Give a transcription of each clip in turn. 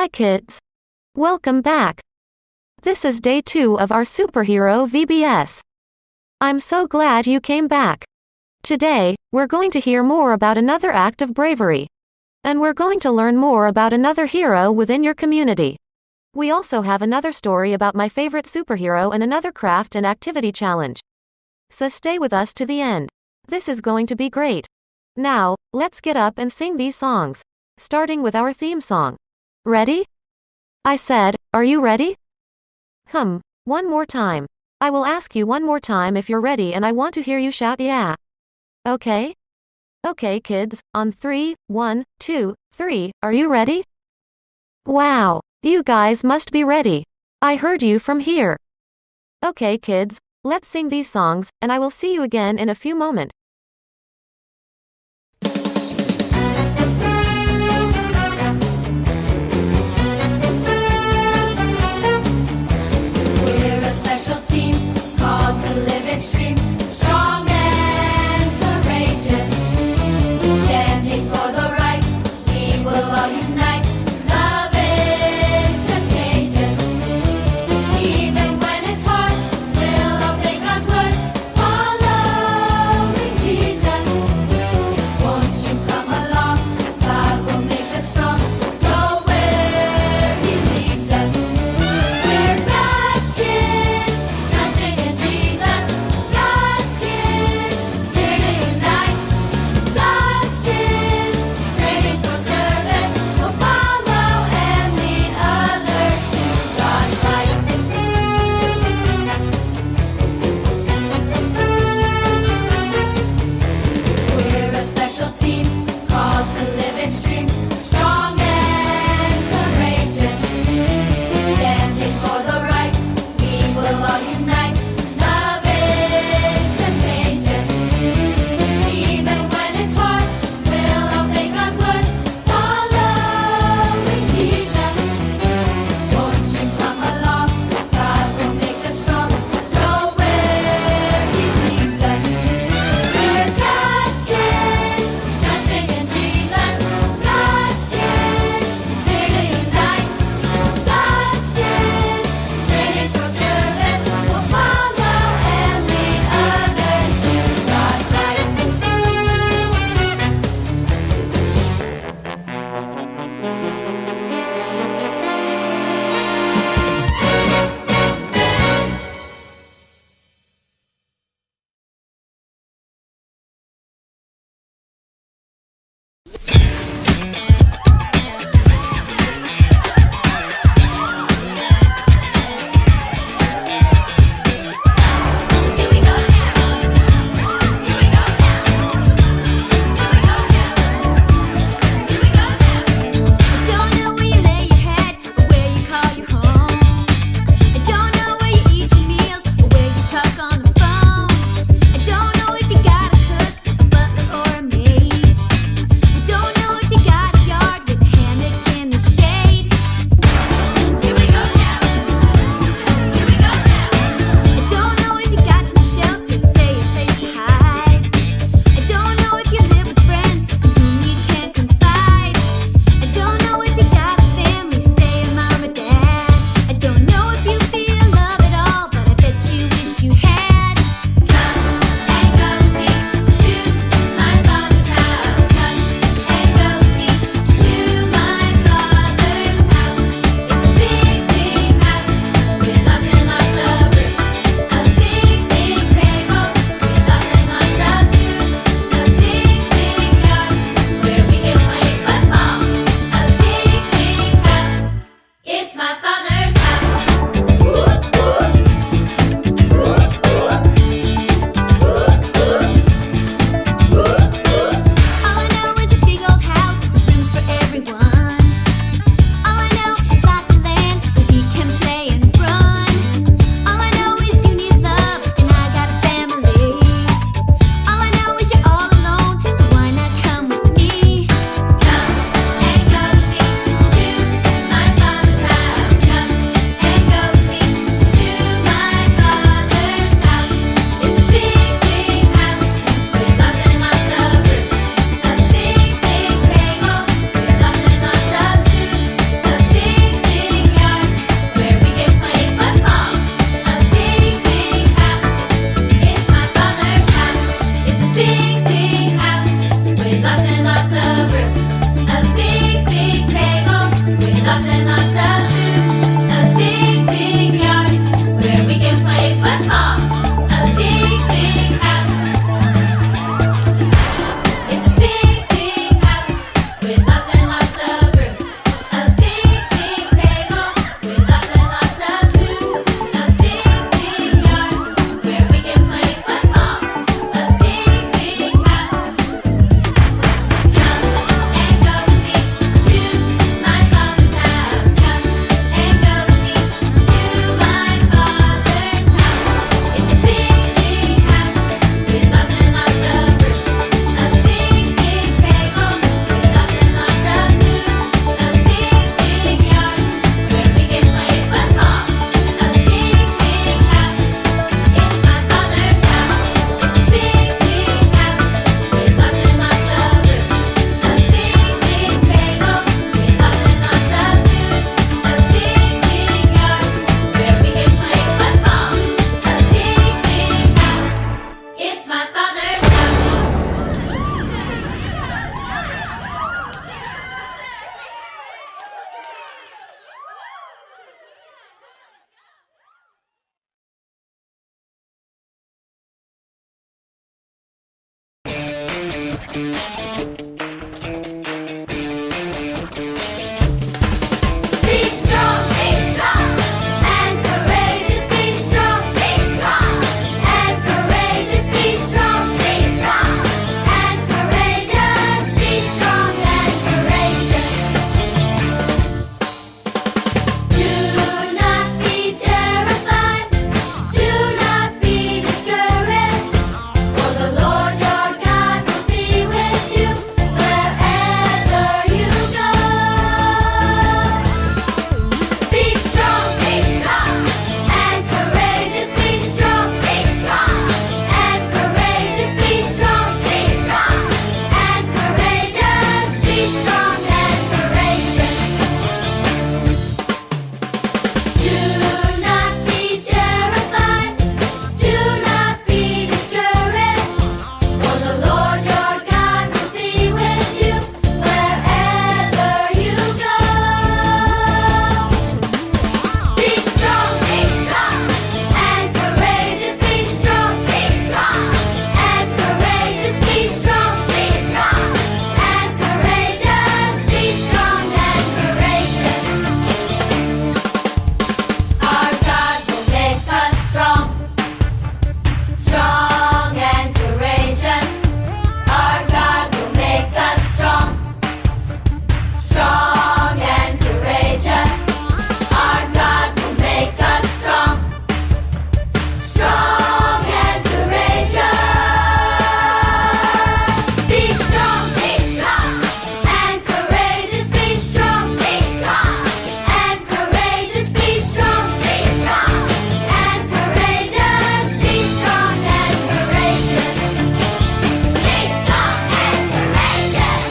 Hi kids. Welcome back. This is day 2 of our superhero VBS. I'm so glad you came back. Today, we're going to hear more about another act of bravery. And we're going to learn more about another hero within your community. We also have another story about my favorite superhero and another craft and activity challenge. So stay with us to the end. This is going to be great. Now, let's get up and sing these songs. Starting with our theme song. Ready? I said, are you ready? One more time. I will ask you one more time if you're ready and I want to hear you shout yeah. Okay? Okay kids, on 3, 1, 2, 3, are you ready? Wow, you guys must be ready. I heard you from here. Okay kids, let's sing these songs, and I will see you again in a few moments. To live extreme, strong and courageous, standing for the right, we will all unite. Love is contagious, even when it's hard, we'll obey God's word, following Be strong and courageous. Be strong and courageous. Be strong and courageous. Be strong and courageous. Do not be terrified. Do not be discouraged. For the Lord your God will be with you wherever you go. Be strong and courageous. Be strong and courageous. Be strong and courageous. Be strong and courageous. Do not be terrified. Do not be discouraged. For the Lord your God will be with you wherever you go. Be strong and courageous. Be strong and courageous. Be strong and courageous. Be strong and courageous. Our God will make us strong and courageous. Our God will make us strong and courageous. Our God will make us strong and courageous. Be strong and courageous. Be strong and courageous. Be strong and courageous. Be strong and courageous. Be strong and courageous.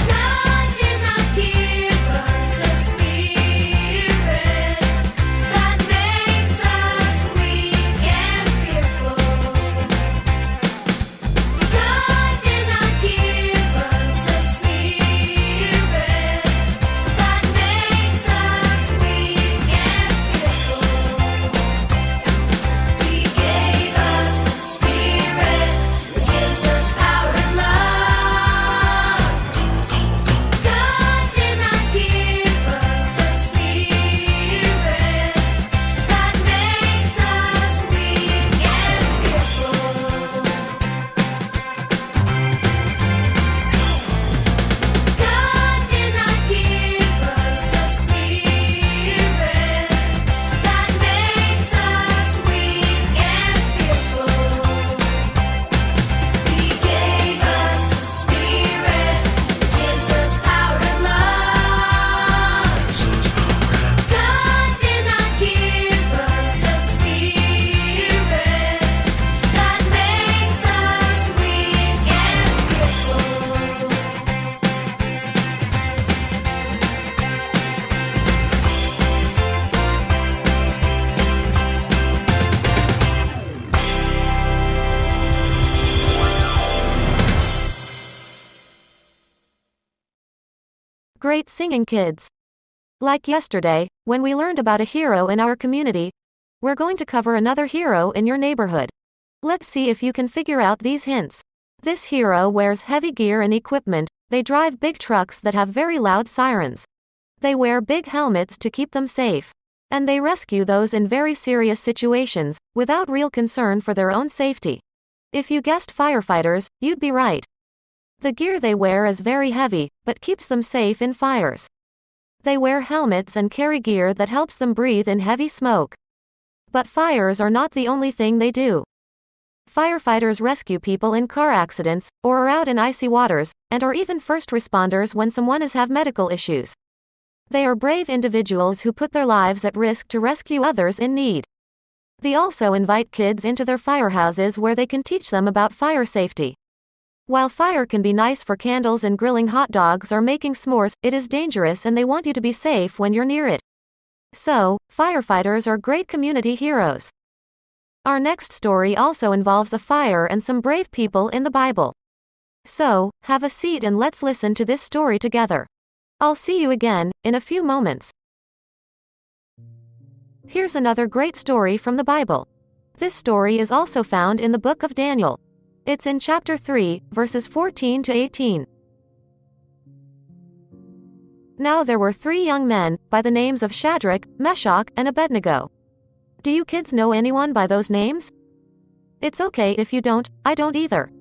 God did not give us a spirit that makes us weak and fearful. God did not give us a spirit that makes us weak and fearful. He gave us a spirit that gives us power and love. God did not give us a spirit that makes us weak and fearful. God did not give us a spirit that makes us weak and fearful. He gave us a spirit that gives us power and love. God did not give us a spirit that makes us weak and fearful. Great singing, kids. Like yesterday, when we learned about a hero in our community, we're going to cover another hero in your neighborhood. Let's see if you can figure out these hints. This hero wears heavy gear and equipment. They drive big trucks that have very loud sirens. They wear big helmets to keep them safe. And they rescue those in very serious situations, without real concern for their own safety. If you guessed firefighters, you'd be right. The gear they wear is very heavy, but keeps them safe in fires. They wear helmets and carry gear that helps them breathe in heavy smoke. But fires are not the only thing they do. Firefighters rescue people in car accidents, or are out in icy waters, and are even first responders when someone has medical issues. They are brave individuals who put their lives at risk to rescue others in need. They also invite kids into their firehouses where they can teach them about fire safety. While fire can be nice for candles and grilling hot dogs or making s'mores, it is dangerous and they want you to be safe when you're near it. So, firefighters are great community heroes. Our next story also involves a fire and some brave people in the Bible. So, have a seat and let's listen to this story together. I'll see you again in a few moments. Here's another great story from the Bible. This story is also found in the book of Daniel. It's in chapter 3, verses 14 to 18. Now there were 3 young men, by the names of Shadrach, Meshach, and Abednego. Do you kids know anyone by those names? It's okay if you don't, I don't either.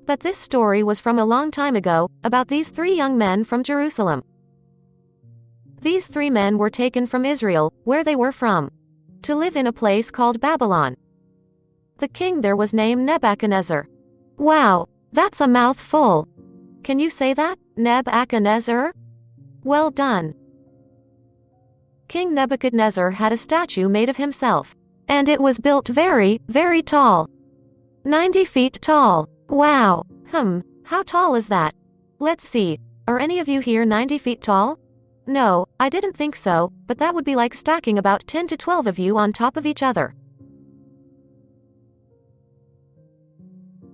But this story was from a long time ago, about these 3 young men from Jerusalem. These 3 men were taken from Israel, where they were from, to live in a place called Babylon. The king there was named Nebuchadnezzar. Wow, that's a mouthful. Can you say that, Nebuchadnezzar? Well done. King Nebuchadnezzar had a statue made of himself, and it was built very, very tall. 90 feet tall. Wow. How tall is that? Let's see. Are any of you here 90 feet tall? No, I didn't think so, but that would be like stacking about 10 to 12 of you on top of each other.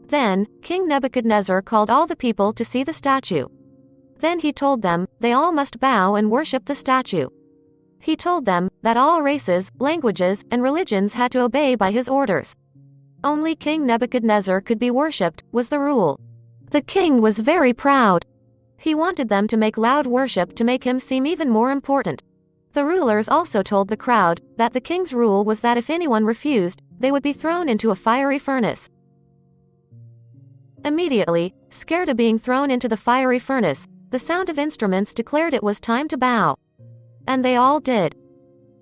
Then, King Nebuchadnezzar called all the people to see the statue. Then he told them, they all must bow and worship the statue. He told them, that all races, languages, and religions had to obey by his orders. Only King Nebuchadnezzar could be worshipped, was the rule. The king was very proud. He wanted them to make loud worship to make him seem even more important. The rulers also told the crowd, that the king's rule was that if anyone refused, they would be thrown into a fiery furnace. Immediately, scared of being thrown into the fiery furnace, the sound of instruments declared it was time to bow. And they all did.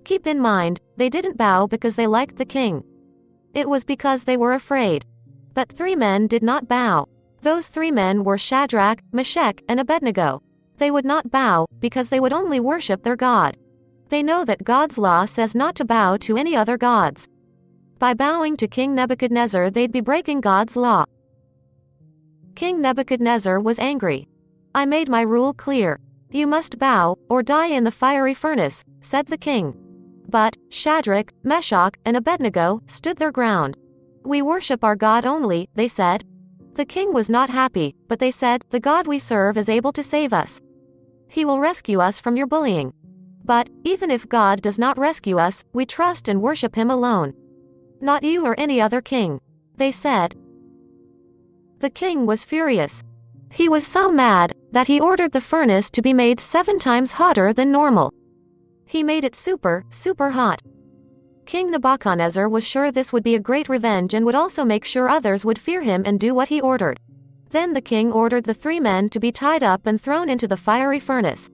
Keep in mind, they didn't bow because they liked the king. It was because they were afraid. But 3 men did not bow. Those 3 men were Shadrach, Meshach, and Abednego. They would not bow, because they would only worship their God. They know that God's law says not to bow to any other gods. By bowing to King Nebuchadnezzar, they'd be breaking God's law. King Nebuchadnezzar was angry. I made my rule clear. You must bow, or die in the fiery furnace, said the king. But Shadrach, Meshach, and Abednego stood their ground. We worship our God only, they said. The king was not happy, but they said, the God we serve is able to save us. He will rescue us from your bullying. But, even if God does not rescue us, we trust and worship him alone. Not you or any other king, they said. The king was furious. He was so mad, that he ordered the furnace to be made 7 times hotter than normal. He made it super, super hot. King Nebuchadnezzar was sure this would be a great revenge and would also make sure others would fear him and do what he ordered. Then the king ordered the 3 men to be tied up and thrown into the fiery furnace.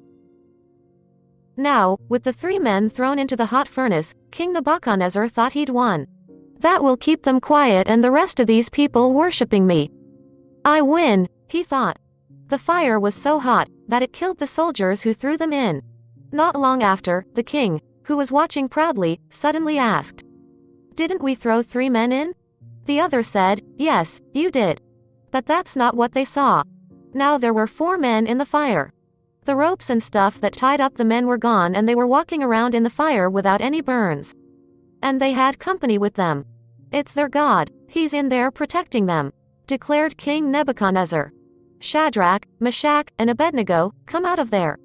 Now, with the 3 men thrown into the hot furnace, King Nebuchadnezzar thought he'd won. That will keep them quiet and the rest of these people worshipping me. I win, he thought. The fire was so hot, that it killed the soldiers who threw them in. Not long after, the king, who was watching proudly, suddenly asked, Didn't we throw 3 men in? The other said, Yes, you did. But that's not what they saw. Now there were 4 men in the fire. The ropes and stuff that tied up the men were gone and they were walking around in the fire without any burns. And they had company with them. It's their God, he's in there protecting them, declared King Nebuchadnezzar. Shadrach, Meshach, and Abednego, come out of there.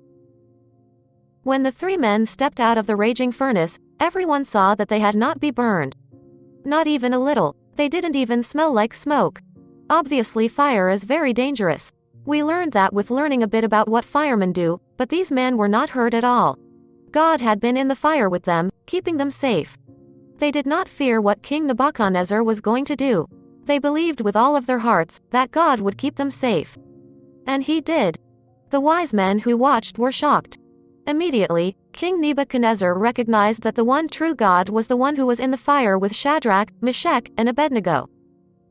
When the 3 men stepped out of the raging furnace, everyone saw that they had not been burned. Not even a little. They didn't even smell like smoke. Obviously fire is very dangerous. We learned that with learning a bit about what firemen do, but these men were not hurt at all. God had been in the fire with them, keeping them safe. They did not fear what King Nebuchadnezzar was going to do. They believed with all of their hearts that God would keep them safe. And he did. The wise men who watched were shocked. Immediately, King Nebuchadnezzar recognized that the one true God was the one who was in the fire with Shadrach, Meshach, and Abednego.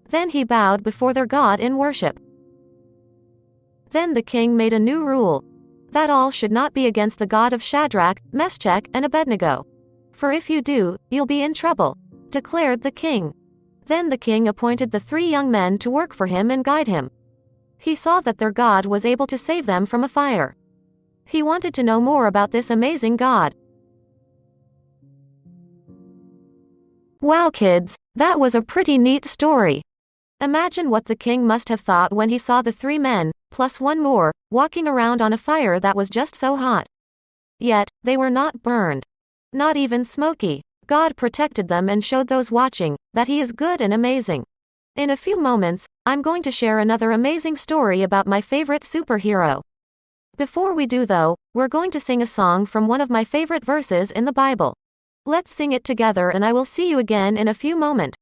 Then he bowed before their God in worship. Then the king made a new rule. That all should not be against the God of Shadrach, Meshach, and Abednego. For if you do, you'll be in trouble, declared the king. Then the king appointed the 3 young men to work for him and guide him. He saw that their God was able to save them from a fire. He wanted to know more about this amazing God. Wow kids, That was a pretty neat story. Imagine what the king must have thought when he saw the 3 men, plus 1 more, walking around on a fire that was just so hot. Yet, they were not burned. Not even smoky. God protected them and showed those watching that He is good and amazing. In a few moments, I'm going to share another amazing story about my favorite superhero. Before we do though, we're going to sing a song from one of my favorite verses in the Bible. Let's sing it together and I will see you again in a few moments.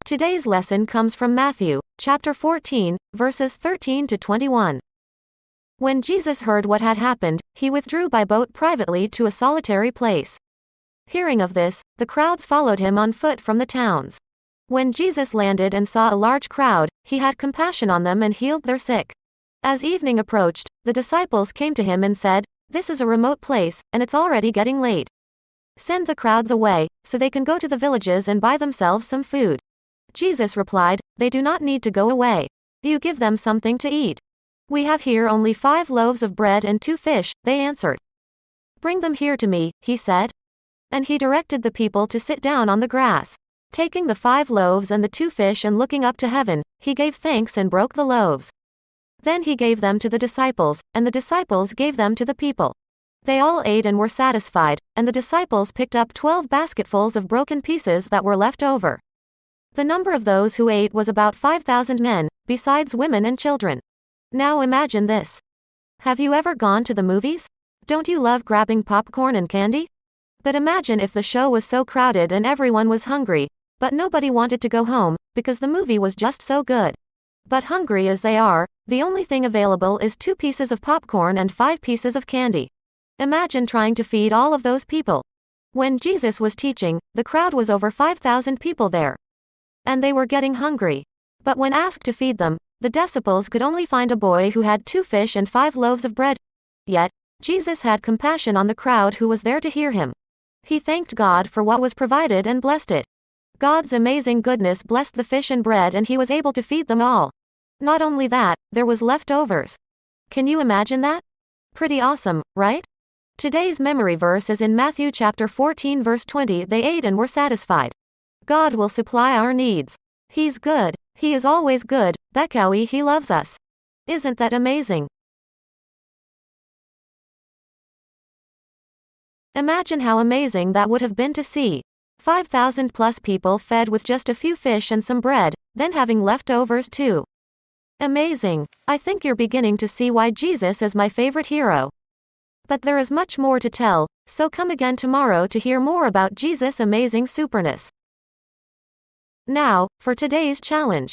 Today's lesson comes from Matthew, chapter 14, verses 13 to 21. When Jesus heard what had happened, he withdrew by boat privately to a solitary place. Hearing of this, the crowds followed him on foot from the towns. When Jesus landed and saw a large crowd, he had compassion on them and healed their sick. As evening approached, the disciples came to him and said, "This is a remote place, and it's already getting late. Send the crowds away, so they can go to the villages and buy themselves some food." Jesus replied, "They do not need to go away. You give them something to eat." "We have here only 5 loaves of bread and 2 fish," they answered. "Bring them here to me," he said. And he directed the people to sit down on the grass. Taking the 5 loaves and the 2 fish and looking up to heaven, he gave thanks and broke the loaves. Then he gave them to the disciples, and the disciples gave them to the people. They all ate and were satisfied, and the disciples picked up 12 basketfuls of broken pieces that were left over. The number of those who ate was about 5,000 men, besides women and children. Now imagine this. Have you ever gone to the movies? Don't you love grabbing popcorn and candy? But imagine if the show was so crowded and everyone was hungry, but nobody wanted to go home, because the movie was just so good. But hungry as they are, the only thing available is 2 pieces of popcorn and 5 pieces of candy. Imagine trying to feed all of those people. When Jesus was teaching, the crowd was over 5,000 people there. And they were getting hungry. But when asked to feed them, the disciples could only find a boy who had 2 fish and 5 loaves of bread. Yet, Jesus had compassion on the crowd who was there to hear him. He thanked God for what was provided and blessed it. God's amazing goodness blessed the fish and bread and he was able to feed them all. Not only that, there was leftovers. Can you imagine that? Pretty awesome, right? Today's memory verse is in Matthew chapter 14 verse 20. They ate and were satisfied. God will supply our needs. He's good. He is always good. Bekawi, he loves us. Isn't that amazing? Imagine how amazing that would have been to see. 5,000 plus people fed with just a few fish and some bread, then having leftovers too. Amazing. I think you're beginning to see why Jesus is my favorite hero. But there is much more to tell, so come again tomorrow to hear more about Jesus' amazing superness. Now, for today's challenge.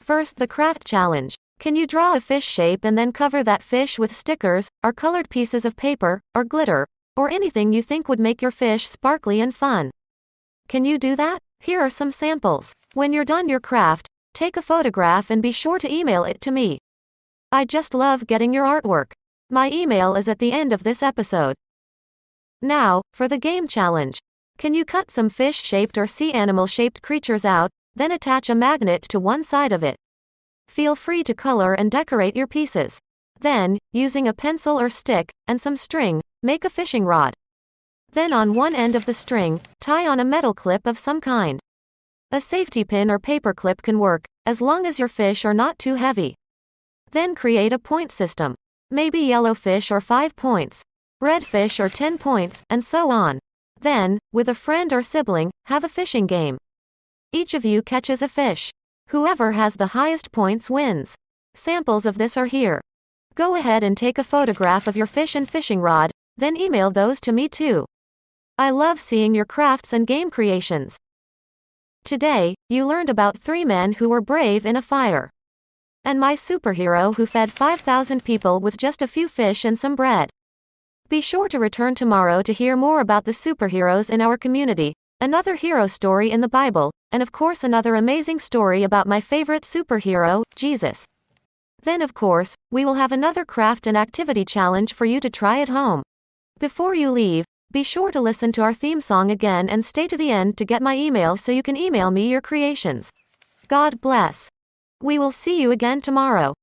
First, the craft challenge. Can you draw a fish shape and then cover that fish with stickers, or colored pieces of paper, or glitter, or anything you think would make your fish sparkly and fun? Can you do that? Here are some samples. When you're done your craft, take a photograph and be sure to email it to me. I just love getting your artwork. My email is at the end of this episode. Now, for the game challenge. Can you cut some fish-shaped or sea animal-shaped creatures out, then attach a magnet to one side of it? Feel free to color and decorate your pieces. Then, using a pencil or stick, and some string, make a fishing rod. Then on one end of the string, tie on a metal clip of some kind. A safety pin or paper clip can work, as long as your fish are not too heavy. Then create a point system. Maybe yellow fish or 5 points, red fish or 10 points, and so on. Then, with a friend or sibling, have a fishing game. Each of you catches a fish. Whoever has the highest points wins. Samples of this are here. Go ahead and take a photograph of your fish and fishing rod, then email those to me too. I love seeing your crafts and game creations. Today, you learned about 3 men who were brave in a fire. And my superhero who fed 5,000 people with just a few fish and some bread. Be sure to return tomorrow to hear more about the superheroes in our community, another hero story in the Bible, and of course another amazing story about my favorite superhero, Jesus. Then of course, we will have another craft and activity challenge for you to try at home. Before you leave, be sure to listen to our theme song again and stay to the end to get my email so you can email me your creations. God bless. We will see you again tomorrow.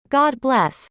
God bless.